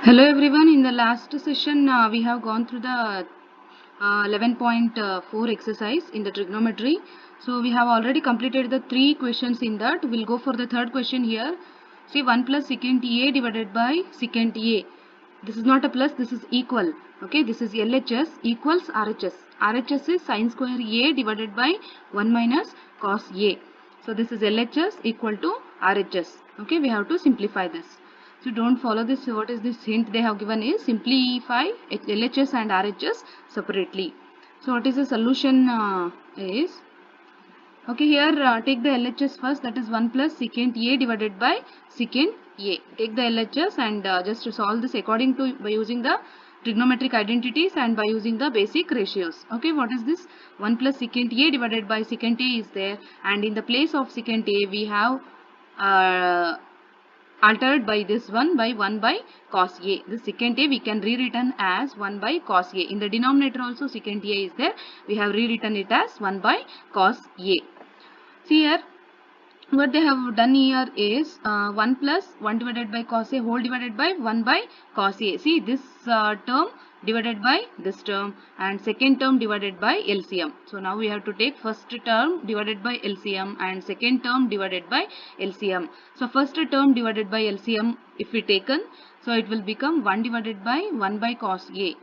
Hello everyone. In the last session, we have gone through the 11.4 exercise in the trigonometry. So we have already completed the 3 questions in that. We'll go for the third question here. See 1 plus secant A divided by secant A. This is not a plus, this is equal. Okay, this is LHS equals RHS. RHS is sin square A divided by 1 minus cos A. So this is LHS equal to RHS. Okay, we have to simplify this. So don't follow this. What is this hint they have given is simplify LHS and RHS separately. So what is the solution is, okay, here take the LHS first, that is 1 plus secant A divided by secant A. Take the LHS and just solve this according to by using the trigonometric identities and by using the basic ratios. Okay, what is this? 1 plus secant A divided by secant A is there, and in the place of secant A we have altered by this 1 by 1 by cos A. The secant A we can rewritten as 1 by cos A. In the denominator also secant A is there. We have rewritten it as 1 by cos A. See here, what they have done here is 1 plus 1 divided by cos A whole divided by 1 by cos A. See this term divided by this term and second term divided by LCM. So now we have to take first term divided by LCM and second term divided by LCM. So first term divided by LCM if we taken, so it will become 1 divided by 1 by cos A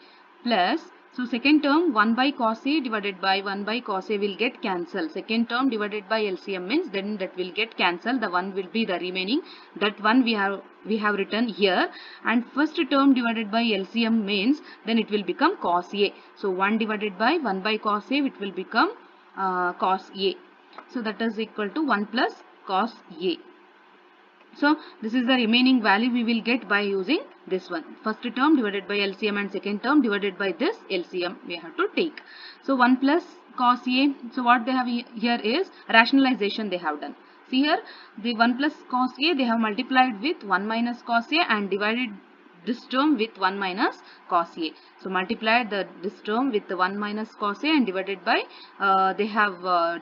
plus, so second term 1 by cos A divided by 1 by cos A will get cancelled. Second term divided by LCM means then that will get cancelled. The one will be the remaining. That one we have written here. And first term divided by LCM means then it will become cos A. So 1 divided by 1 by cos A, it will become cos A. So that is equal to 1 plus cos A. So this is the remaining value we will get by using this one. First term divided by LCM and second term divided by this LCM we have to take. So 1 plus cos A. So what they have here is rationalization they have done. See here, the 1 plus cos A they have multiplied with 1 minus cos A and divided this term with 1 minus cos A. So multiplied this term with the 1 minus cos A and divided by they have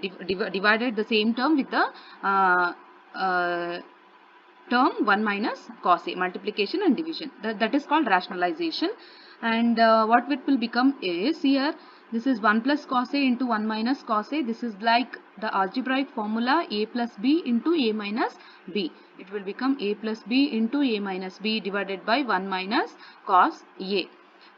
divided the same term with the term 1 minus cos A, multiplication and division. That is called rationalization. And what it will become is here, this is 1 plus cos A into 1 minus cos A. This is like the algebraic formula A plus B into A minus B. It will become A plus B into A minus B divided by 1 minus cos A.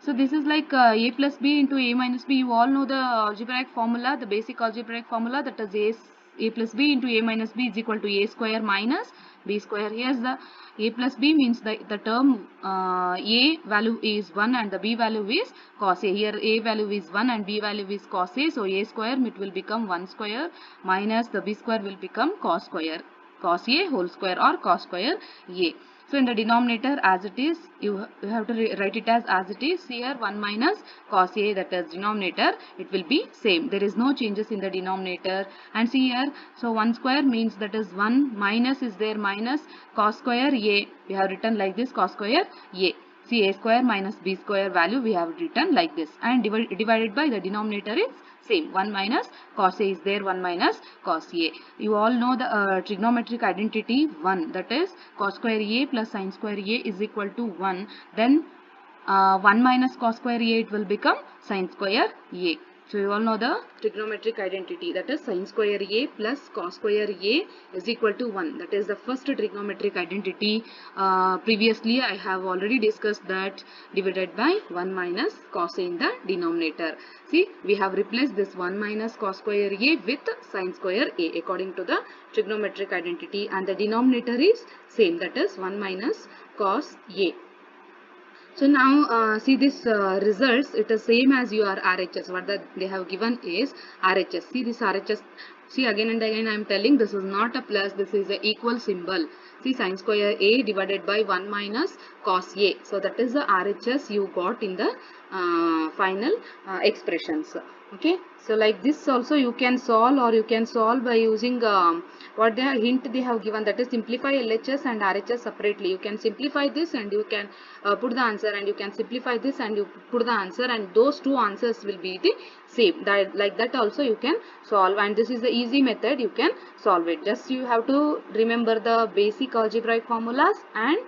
So this is like A plus B into A minus B. You all know the algebraic formula, the basic algebraic formula, that is A plus B into A minus B is equal to A square minus B square. Here's the A plus B means the term A value is 1 and the B value is cos A. Here A value is 1 and B value is cos A. So A square it will become 1 square minus the B square will become cos square. Cos A whole square or cos square A. So in the denominator as it is, you have to write it as it is. Here 1 minus cos A, that is denominator, it will be same. There is no changes in the denominator. And see here, so 1 square means that is 1 minus is there minus cos square A. We have written like this, cos square A. See, A square minus B square value we have written like this, and divided by the denominator is same. 1 minus cos A is there, 1 minus cos A. You all know the trigonometric identity 1, that is cos square A plus sin square A is equal to 1. Then 1 minus cos square A, it will become sin square A. So you all know the trigonometric identity, that is sin square A plus cos square A is equal to 1. That is the first trigonometric identity. Previously I have already discussed that, divided by 1 minus cos A in the denominator. See, we have replaced this 1 minus cos square A with sin square A according to the trigonometric identity, and the denominator is same, that is 1 minus cos A. So now see this results, it is same as your RHS. What they have given is RHS. See this RHS. See, again and again I am telling, this is not a plus, this is a equal symbol. See, sin square A divided by 1 minus cos A. So that is the RHS you got in the final expressions. Okay. So like this also you can solve, or you can solve by using what the hint they have given, that is simplify LHS and RHS separately. You can simplify this and you can put the answer, and you can simplify this and you put the answer, and those two answers will be the same. Like that also you can solve, and this is the easy method, you can solve it. Just you have to remember the basic algebraic formulas and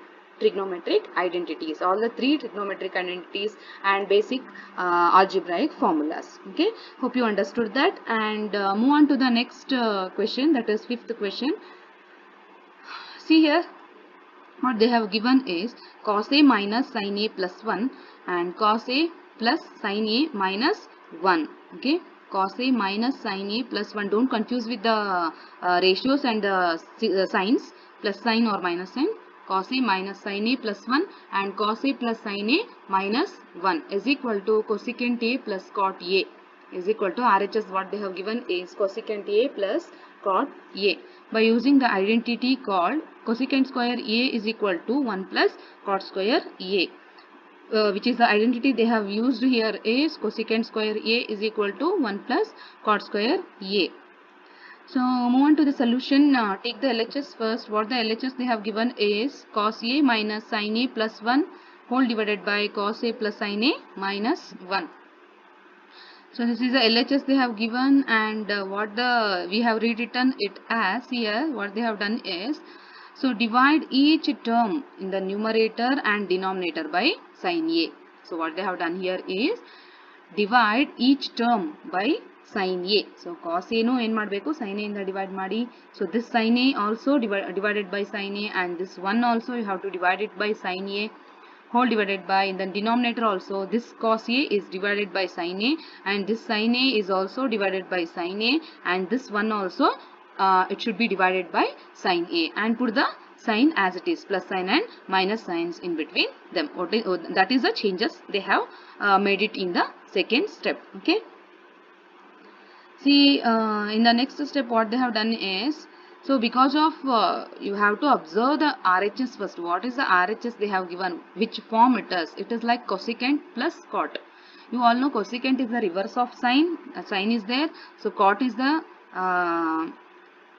trigonometric identities, all the three trigonometric identities and basic algebraic formulas. Okay, hope you understood that, and move on to the next question, that is fifth question. See here, what they have given is cos A minus sin A plus 1 and cos A plus sin A minus 1. Okay, cos A minus sin A plus 1. Don't confuse with the ratios and the signs, plus sign or minus sign. Cos A minus sin A plus 1 and cos A plus sin A minus 1 is equal to cosecant A plus cot A is equal to RHS. What they have given is cosecant A plus cot A. By using the identity called cosecant square A is equal to 1 plus cot square A. Which is the identity they have used here is cosecant square A is equal to 1 plus cot square A. So move on to the solution. Take the LHS first. What the LHS they have given is cos A minus sin A plus 1 whole divided by cos A plus sin A minus 1. So this is the LHS they have given, and what we have rewritten it as here. What they have done is, so divide each term in the numerator and denominator by sin A. So what they have done here is divide each term by sin A. So cos A no en madbeku, sin A inda divide madi. So this sin A also divided by sin A, and this one also you have to divide it by sin A whole divided by, in the denominator also this cos A is divided by sin A, and this sin A is also divided by sin A, and this one also it should be divided by sin A, and put the sign as it is, plus sign and minus signs in between them. That is the changes they have made it in the second step. Okay, see in the next step what they have done is, so because of you have to observe the RHS first. What is the RHS they have given, which form it is? It is like cosecant plus cot. You all know cosecant is the reverse of sine. Sine is there, so cot is the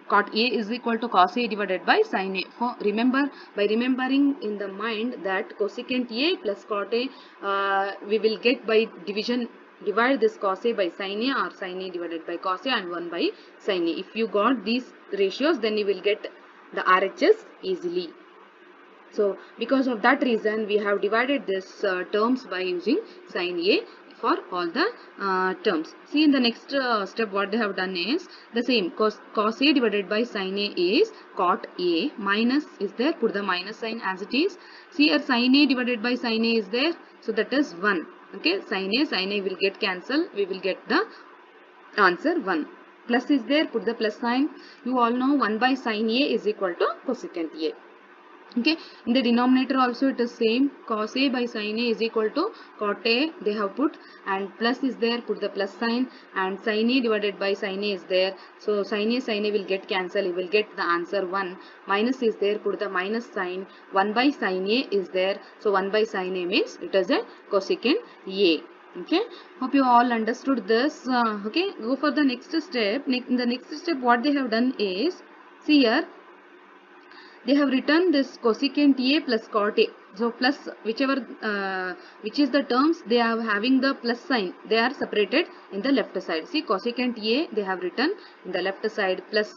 cot A is equal to cos A divided by sin A. For remember, by remembering in the mind that cosecant A plus cot A, we will get by division. Divide this cos A by sin A, or sin A divided by cos A, and 1 by sin A. If you got these ratios, then you will get the RHS easily. So because of that reason, we have divided this terms by using sin A for all the terms. See in the next step what they have done is the same. Cos A divided by sin A is cot A, minus is there, put the minus sign as it is. See here sin A divided by sin A is there, so that is 1. Okay, sin A will get cancelled. We will get the answer 1. Plus is there, put the plus sign. You all know 1 by sin A is equal to cosecant A. Okay, in the denominator also it is same. Cos A by sin A is equal to cot A they have put, and plus is there, put the plus sign, and sin A divided by sin A is there. So sin A will get cancelled. You will get the answer 1. Minus is there, put the minus sign. 1 by sin A is there. So 1 by sin A means it is a cosecant A. Okay, hope you all understood this. Okay, go for the next step. In the next step what they have done is, see here, they have written this cosecant A plus cot A. So plus whichever which is the terms they are having the plus sign, they are separated in the left side. See cosecant A they have written in the left side, plus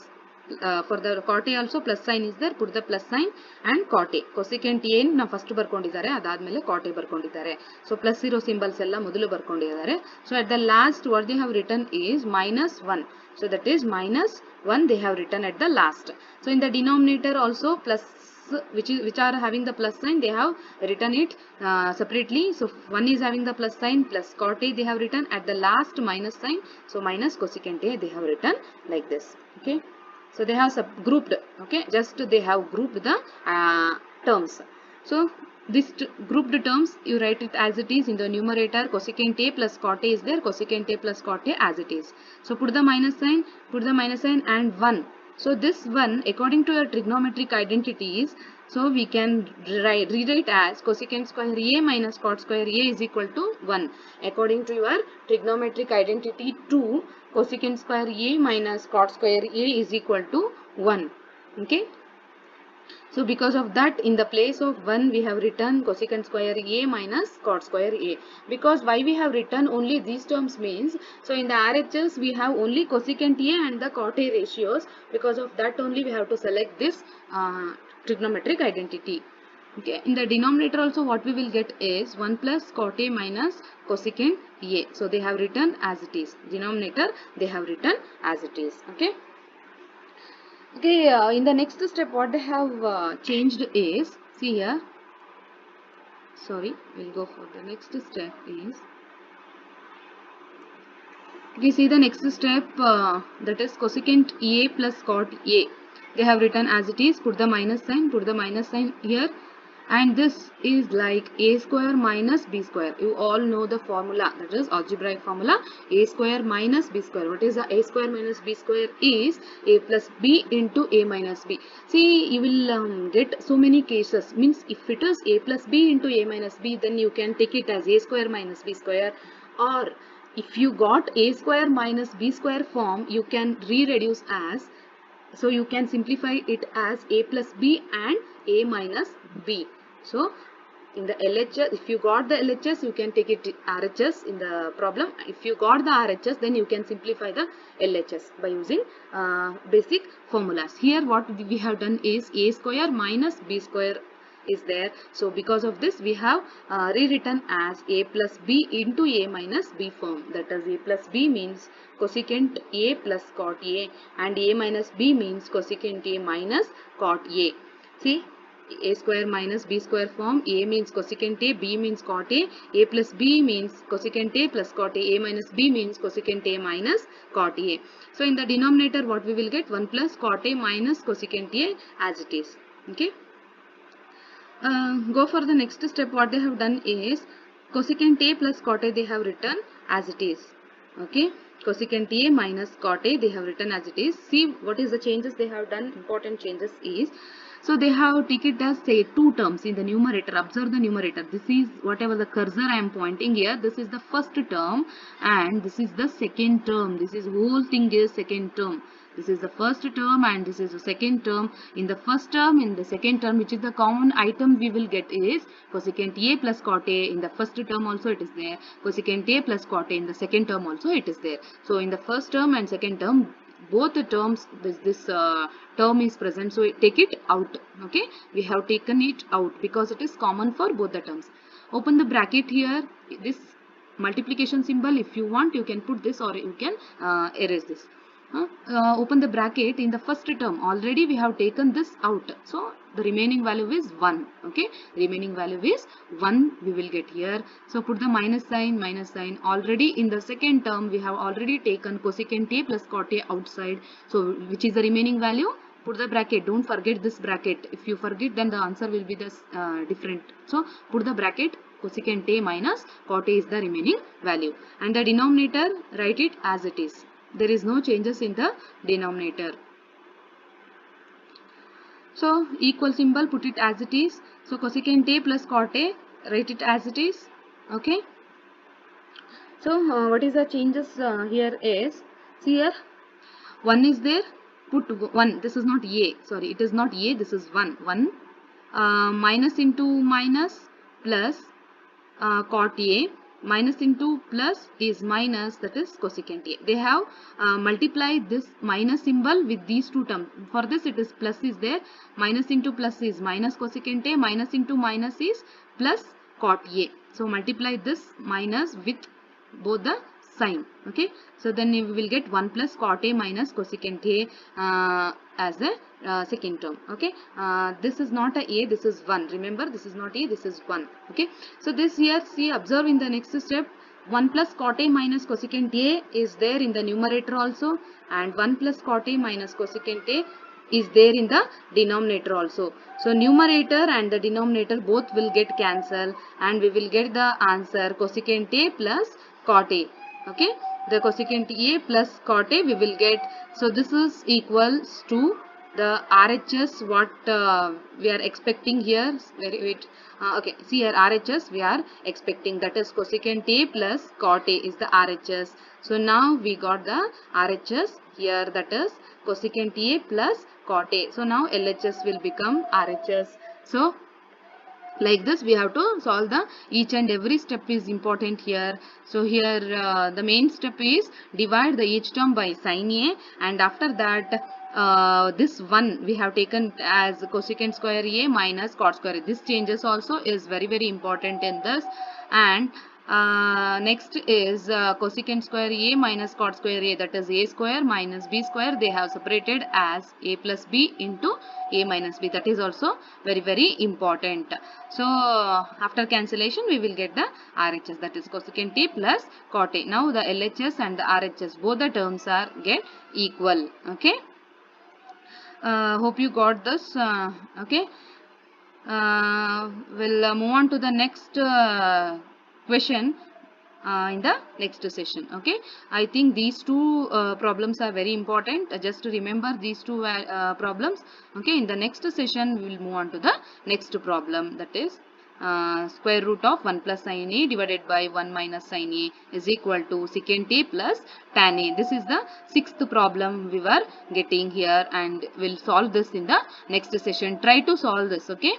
for the cot A also plus sign is there, put the plus sign, and cot A. Cosecant A na first barkondiddare, adadmele cot A barkondiddare. So plus zero symbols ella modulu barkondiddare. So at the last what they have written is minus 1. So that is minus 1 they have written at the last. So in the denominator also plus, which are having the plus sign, they have written it separately. So 1 is having the plus sign, plus cot A they have written at the last minus sign. So minus cosecant A they have written like this. Okay, so they have grouped. Okay, just they have grouped the terms. So this grouped terms you write it as it is in the numerator. Cosecant A plus cot A is there, cosecant A plus cot A as it is. So put the minus sign, and 1. So this one according to your trigonometric identities, so we can rewrite as cosecant square A minus cot square A is equal to 1. According to your trigonometric identity 2, cosecant square A minus cot square A is equal to 1. Okay. So because of that, in the place of 1 we have written cosecant square A minus cot square A. Because why we have written only these terms means, so in the RHS we have only cosecant A and the cot A ratios. Because of that only we have to select this trigonometric identity. Okay, in the denominator also what we will get is 1 plus cot A minus cosecant A. So they have written as it is. Denominator they have written as it is. Okay. Okay, in the next step what they have changed is, see here, sorry, we'll go for the next step is, we see the next step, that is cosecant A plus cot A. They have written as it is, put the minus sign here, and this is like A square minus B square. You all know the formula, that is algebraic formula, A square minus B square. What is the A square minus B square? Is A plus B into A minus B. See, you will get so many cases, means if it is A plus B into A minus B, then you can take it as A square minus B square, or if you got A square minus B square form, you can re-reduce as, so you can simplify it as A plus B and A minus B. So in the LHS, if you got the LHS, you can take it RHS in the problem. If you got the RHS, then you can simplify the LHS by using basic formulas. Here what we have done is A square minus B square is there. So because of this we have rewritten as A plus B into A minus B form. That is A plus B means cosecant A plus cot A, and A minus B means cosecant A minus cot A. See, A square minus B square form. A means cosecant A, B means cot A plus B means cosecant A plus cot A minus B means cosecant A minus cot A. So in the denominator what we will get? 1 plus cot A minus cosecant A as it is. Okay. Go for the next step. What they have done is cosecant A plus cot A they have written as it is. Okay, cosecant A minus cot A they have written as it is. See what is the changes they have done. Important changes is, so they have taken it as say two terms in the numerator. Observe the numerator. This is whatever the cursor I am pointing here. This is the first term and this is the second term. This is whole thing is second term. This is the first term and this is the second term. In the first term, in the second term, which is the common item we will get is cosecant A plus cot A. In the first term also it is there. Cosecant A plus cot A in the second term also it is there. So in the first term and second term, both the terms, this term is present. So take it out. Okay, we have taken it out because it is common for both the terms. Open the bracket here. This multiplication symbol, if you want, you can put this or you can erase this. Open the bracket. In the first term already we have taken this out, so the remaining value is 1. Okay, remaining value is 1 we will get here. So put the minus sign. Already in the second term we have already taken cosecant A plus cot A outside, so which is the remaining value? Put the bracket. Don't forget this bracket. If you forget, then the answer will be this different. So put the bracket. Cosecant A minus cot A is the remaining value, and the denominator write it as it is. There is no changes in the denominator. So equal symbol, put it as it is. So cosecant A plus cot A, write it as it is. Okay. So what is the changes here is, see here, 1 is there, put 1. This is not A, sorry, it is not A, this is 1. 1 minus into minus plus cot A, minus into plus is minus, that is cosecant A. They have multiplied this minus symbol with these two terms. For this it is plus is there, minus into plus is minus cosecant A, minus into minus is plus cot A. So multiply this minus with both the sign. Okay, so then we will get 1 plus cot A minus cosecant A as the second term. Okay, this is not a, this is 1. Remember, this is not A, this is 1. Okay, so this here, see, observe in the next step, 1 plus cot A minus cosecant A is there in the numerator also, and 1 plus cot A minus cosecant A is there in the denominator also. So numerator and the denominator both will get cancelled, and we will get the answer cosecant A plus cot A. Okay, the cosecant A plus cot A we will get. So this is equals to the RHS what we are expecting here. Wait, okay, see here RHS we are expecting, that is cosecant A plus cot A is the RHS. So now we got the RHS here, that is cosecant A plus cot A. So now LHS will become RHS. So like this we have to solve the each and every step is important here. So here the main step is divide the each term by sin A, and after that this one we have taken as cosecant square A minus cot square A. This changes also is very important in this. And next is cosecant square A minus cot square A, that is A square minus B square. They have separated as A plus B into A minus B. That is also very important. So after cancellation we will get the RHS, that is cosecant A plus cot A. Now the LHS and the RHS, both the terms are get equal. Okay. Hope you got this. Okay. We'll move on to the next question in the next session. Okay, I think these two problems are very important. Just to remember these two problems. Okay, in the next session we will move on to the next problem, that is square root of 1 plus sin A divided by 1 minus sin A is equal to secant A plus tan A. This is the sixth problem we were getting here, and we'll solve this in the next session. Try to solve this. Okay.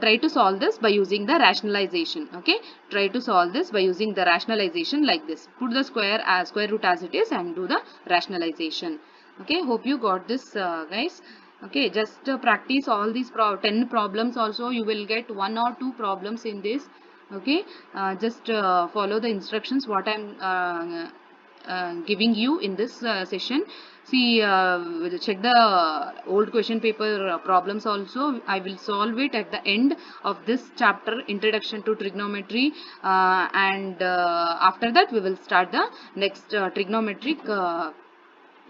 Try to solve this by using the rationalization. Okay, try to solve this by using the rationalization like this. Put the square root as it is and do the rationalization. Okay, hope you got this, guys. Okay, just practice all these 10 problems. Also you will get 1 or 2 problems in this. Okay, just follow the instructions what I'm giving you in this session. See, check the old question paper problems also. I will solve it at the end of this chapter, Introduction to Trigonometry, and after that we will start the next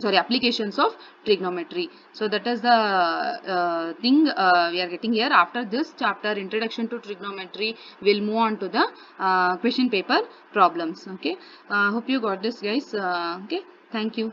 applications of trigonometry. So that is the thing we are getting here. After this chapter, Introduction to Trigonometry, we'll move on to the question paper problems. Okay, hope you got this, guys. Okay, thank you.